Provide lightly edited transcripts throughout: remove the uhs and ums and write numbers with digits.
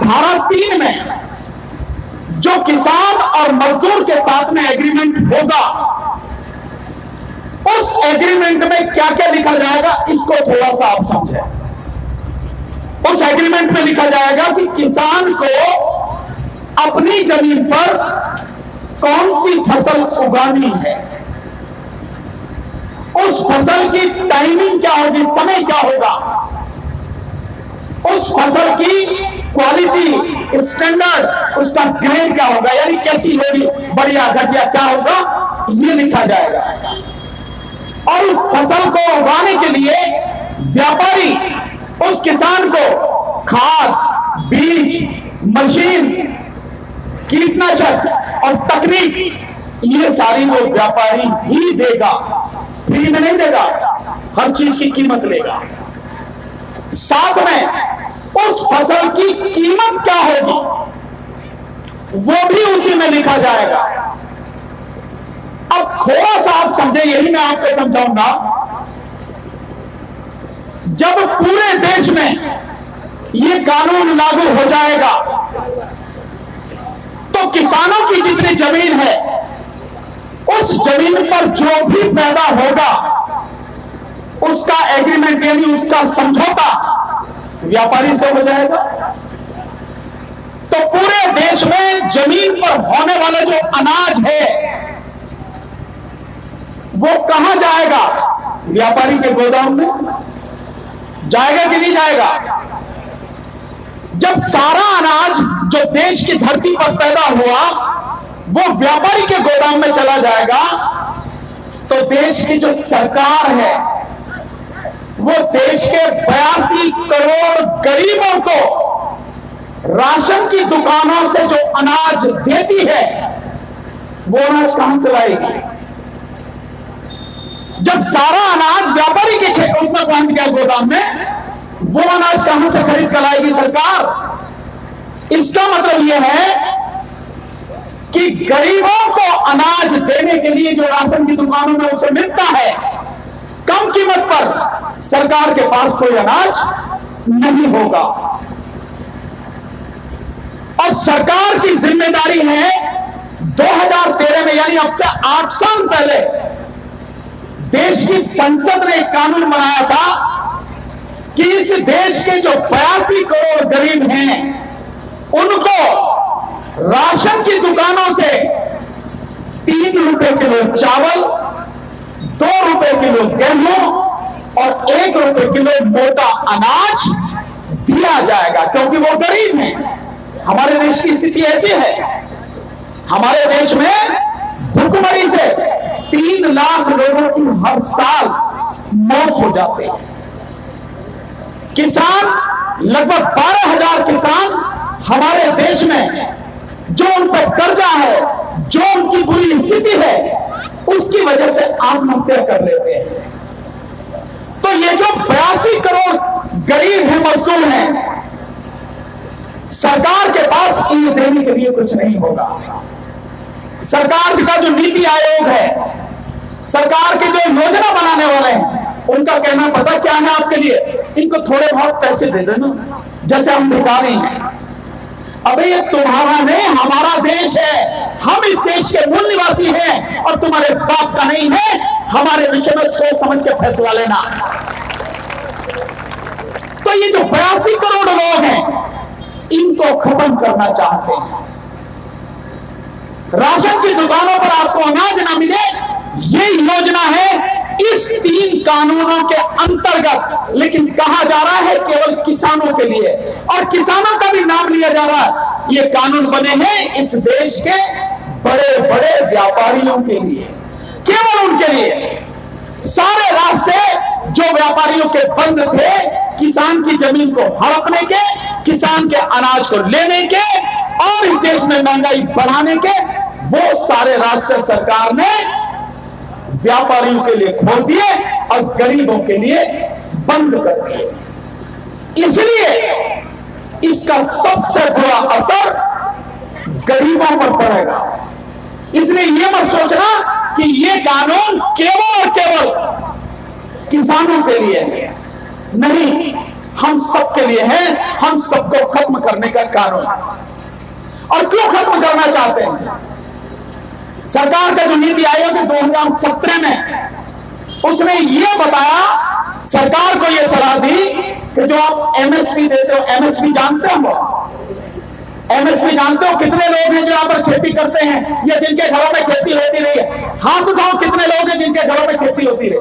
धारा 3 में जो किसान और मजदूर के साथ में एग्रीमेंट होगा, उस एग्रीमेंट में क्या क्या लिखा जाएगा, इसको थोड़ा सा आप समझें। उस एग्रीमेंट में लिखा जाएगा कि किसान को अपनी जमीन पर कौन सी फसल उगानी है, उस फसल की टाइमिंग क्या होगी, समय क्या होगा, उस फसल की क्वालिटी, स्टैंडर्ड, उसका ग्रेड क्या होगा, यानी कैसी होगी, बढ़िया घटिया क्या होगा, ये लिखा जाएगा। और उस फसल को उगाने के लिए व्यापारी उस किसान को खाद, बीज, मशीन, कीटनाशक और तकनीक, ये सारी वो व्यापारी ही देगा, फ्री में नहीं देगा, हर चीज की कीमत लेगा। साथ में उस फसल की कीमत क्या होगी, वो भी उसी में लिखा जाएगा। अब थोड़ा सा आप समझे, यही मैं आपको समझाऊंगा। जब पूरे देश में ये कानून लागू हो जाएगा तो किसानों की जितनी जमीन है, उस जमीन पर जो भी पैदा होगा उसका एग्रीमेंट यानी उसका समझौता व्यापारी से हो जाएगा। तो पूरे देश में जमीन पर होने वाला जो अनाज है वो कहां जाएगा, व्यापारी के गोदाम में जाएगा कि नहीं जाएगा। जब सारा अनाज जो देश की धरती पर पैदा हुआ वो व्यापारी के गोदाम में चला जाएगा, तो देश की जो सरकार है वो देश के 82 करोड़ गरीबों को राशन की दुकानों से जो अनाज देती है वो अनाज कहां से लाएगी। जब सारा अनाज व्यापारी के खेतों में पहुंच गया गोदाम में, वो अनाज कहां से खरीद कर लाएगी सरकार। इसका मतलब यह है कि गरीबों को अनाज देने के लिए जो राशन की दुकानों में उसे मिलता है कम कीमत पर, सरकार के पास कोई अनाज नहीं होगा। और सरकार की जिम्मेदारी है 2013 में, यानी अब से 8 साल पहले देश की संसद ने एक कानून बनाया था कि इस देश के जो 82 करोड़ गरीब हैं उनको राशन की दुकानों से 3 रुपए किलो चावल, 2 रुपए किलो गेहूं और 1 रुपए किलो मोटा अनाज दिया जाएगा, क्योंकि वो गरीब हैं। हमारे देश की स्थिति ऐसी है, हमारे देश में भुखमरी से 3 लाख लोगों की हर साल मौत हो जाती है। किसान, लगभग 12,000 किसान हमारे देश में, जो उन पर कर्जा है, जो उनकी बुरी स्थिति है, उसकी वजह से आत्महत्या कर लेते हैं। तो ये जो 82 करोड़ गरीब हैं, मजदूर हैं, सरकार के पास इन्हें देने के लिए कुछ नहीं होगा। सरकार का जो नीति आयोग है, सरकार के जो योजना बनाने वाले हैं, उनका कहना पता क्या है आपके लिए, इनको थोड़े बहुत पैसे दे देना, जैसे हम भिखारी हैं। अबे ये तुम्हारा नहीं, हमारा देश है, हम इस देश के मूल निवासी हैं और तुम्हारे बाप का नहीं है। हमारे विषय में सोच समझ के फैसला लेना। तो ये जो 82 करोड़ लोग हैं, इनको खत्म करना चाहते हैं। राशन की दुकानों पर आपको अनाज ना मिले, ये योजना है इस 3 कानूनों के अंतर्गत। लेकिन कहा जा रहा है केवल किसानों के लिए, और किसानों का भी नाम लिया जा रहा है। ये कानून बने हैं इस देश के बड़े बड़े व्यापारियों के लिए, केवल उनके लिए। सारे रास्ते जो व्यापारियों के बंद थे, किसान की जमीन को हड़पने के, किसान के अनाज को लेने के और इस देश में महंगाई बढ़ाने के, वो सारे रास्ते सरकार ने व्यापारियों के लिए खोल दिए और गरीबों के लिए बंद कर दिए। इसलिए इसका सबसे बुरा असर गरीबों पर पड़ेगा। इसलिए यह मत सोचना कि यह कानून केवल और केवल किसानों के लिए है, नहीं। हम सबके लिए है, हम सबको खत्म करने का कानून। और क्यों खत्म करना चाहते हैं? सरकार का जो नीति आयोग 2017 में उसने ये बताया, सरकार को यह सलाह दी कि जो आप एमएसपी देते हो, एमएसपी जानते हो? एमएसपी जानते हो? कितने लोग हैं जो यहाँ पर खेती करते हैं या जिनके घरों में खेती होती रही है? हाथ उठाओ, कितने लोग हैं जिनके घरों में खेती होती रही?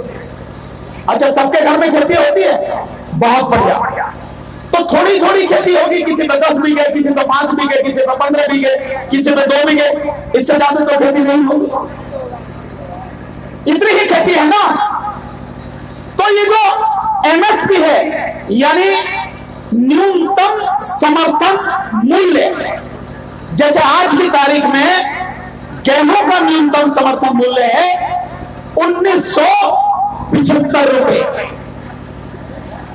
अच्छा, सबके घर में खेती होती है, बहुत बढ़िया। तो थोड़ी थोड़ी खेती होगी, किसी पे 10 बीघे, किसी पे 5 बीघे, किसी पे 15 बीघे, किसी पे 2 बीघे, इससे ज्यादा तो खेती नहीं होगी। इतनी ही खेती है ना। तो ये जो एमएसपी है, यानी न्यूनतम समर्थन मूल्य, जैसे आज की तारीख में गेहूं का न्यूनतम समर्थन मूल्य है 1975 रुपए।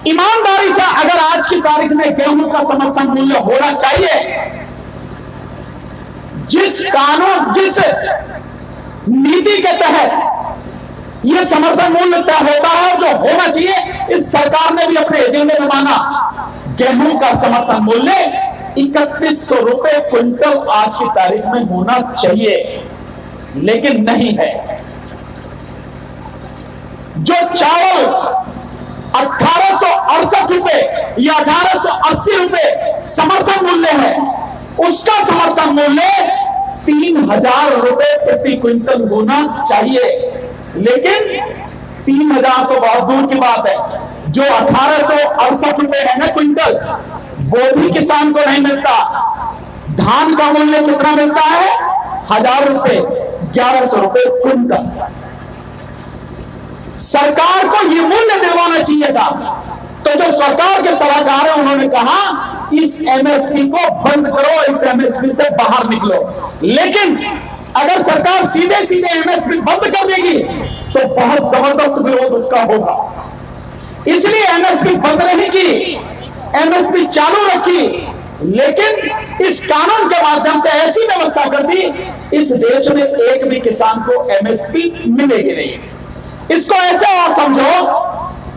ईमानदारी से अगर आज की तारीख में गेहूं का समर्थन मूल्य होना चाहिए, जिस कानून, जिस नीति के तहत यह समर्थन मूल्य तय होता है, जो होना चाहिए, इस सरकार ने भी अपने एजेंडे में माना। गेहूं का समर्थन मूल्य 3100 रुपए क्विंटल आज की तारीख में होना चाहिए, लेकिन नहीं है। जो चावल 1868 रुपए या 1880 रुपए समर्थन मूल्य है, उसका समर्थन मूल्य 3000 रुपए प्रति क्विंटल होना चाहिए, लेकिन 3000 तो बहुत दूर की बात है। जो 1868 रुपए है ना क्विंटल, वो भी किसान को नहीं मिलता। धान का मूल्य कितना मिलता है? 1000 रुपए, 1100 रुपए क्विंटल। सरकार को यह मूल्य दिलवाना चाहिए था। तो जो सरकार के सलाहकार हैं, उन्होंने कहा इस एमएसपी को बंद करो, इस एमएसपी से बाहर निकलो। लेकिन अगर सरकार सीधे सीधे एमएसपी बंद कर देगी तो बहुत जबरदस्त विरोध उसका होगा। इसलिए एमएसपी बंद नहीं की, एमएसपी चालू रखी, लेकिन इस कानून के माध्यम से ऐसी व्यवस्था कर दी, इस देश में एक भी किसान को एमएसपी मिलेगी नहीं। इसको ऐसे और समझो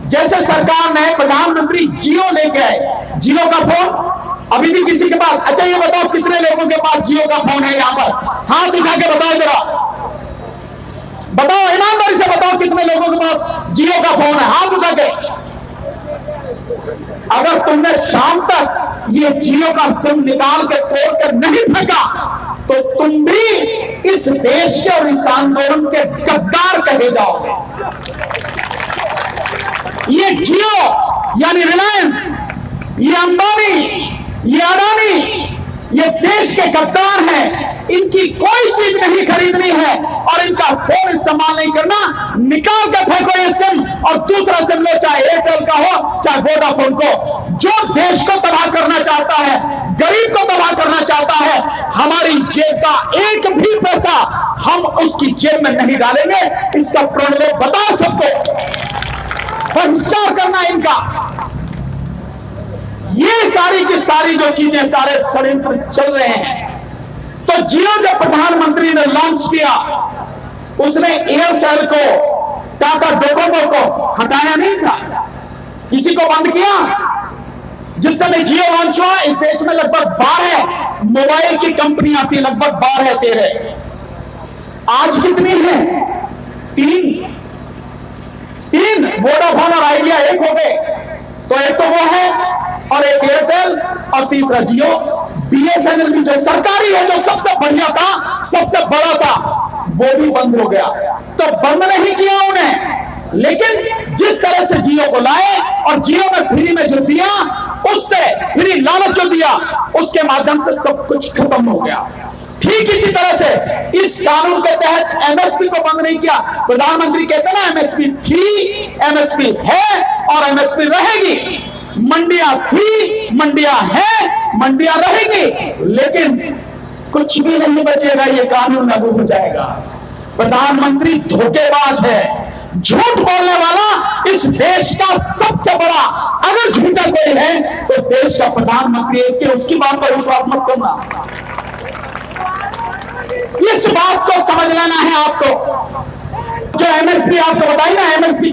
जैसे सरकार ने प्रधानमंत्री जियो लेके आए। जियो का फोन अभी भी किसी के पास? अच्छा, ये बताओ कितने लोगों के पास जियो का फोन है? यहां पर हाथ उठा के बताओ जरा, बताओ, ईमानदारी से बताओ कितने लोगों के पास जियो का फोन है? हाथ उठा के। अगर तुमने शाम तक ये जियो का सिम निकाल के तोड़ कर नहीं फेंका तो तुम भी इस देश के और इस आंदोलन के गद्दार कहे जाओगे। ये जियो यानी रिलायंस, ये अंबानी, ये अडानी, ये देश के गद्दार हैं। इनकी कोई चीज नहीं खरीदनी है और इनका फोन इस्तेमाल नहीं करना। निकाल के फेंको ये सिम और दूसरा सिम लो, चाहे एयरटेल का हो चाहे वोडाफोन को। जो देश को तबाह करना चाहता है, गरीब को तबाह करना चाहता है, हमारी जेब का एक भी पैसा हम उसकी जेब में नहीं डालेंगे। इसका प्रण बताओ सबको, बहिष्कार करना इनका। ये सारी की सारी जो चीजें, सारे षड्यंत्र चल रहे हैं। तो जियो जब प्रधानमंत्री ने लॉन्च किया, उसने एयरसेल को, टाटा डोकोमो को हटाया नहीं था, किसी को बंद किया। जिस समय जियो लॉन्च हुआ, इस देश में लगभग 12 मोबाइल की कंपनियां थी, लगभग 12-13। आज कितनी है? 3। वोडाफोन और आइडिया एक हो गए। तो एक तो वो है और एक एयरटेल और तीसरा जियो। बीएसएनएल भी जो सरकारी है, जो सबसे बढ़िया था, सबसे बड़ा था, वो भी बंद हो गया। तो बंद नहीं किया उन्हें, लेकिन जिस तरह से जियो को लाए और जियो में फ्री में जो दिया, उससे फ्री लालच जो दिया, उसके माध्यम से सब कुछ खत्म हो गया। ठीक इसी तरह से इस कानून के तहत एमएसपी को बंद नहीं किया। प्रधानमंत्री कहते ना एमएसपी थी, एमएसपी है और एमएसपी रहेगी। मंडियां थी, मंडियां हैं, मंडियां रहेगी, लेकिन कुछ भी नहीं बचेगा। ये कानून लागू हो जाएगा। प्रधानमंत्री धोखेबाज है, झूठ बोलने वाला इस देश का सबसे बड़ा, अगर झूठा कोई है तो देश का प्रधानमंत्री है। इसके उसकी बात पर विश्वास मत करना। इस बात को समझ लेना है आपको। जो एमएसपी आपको बताई ना, एमएसपी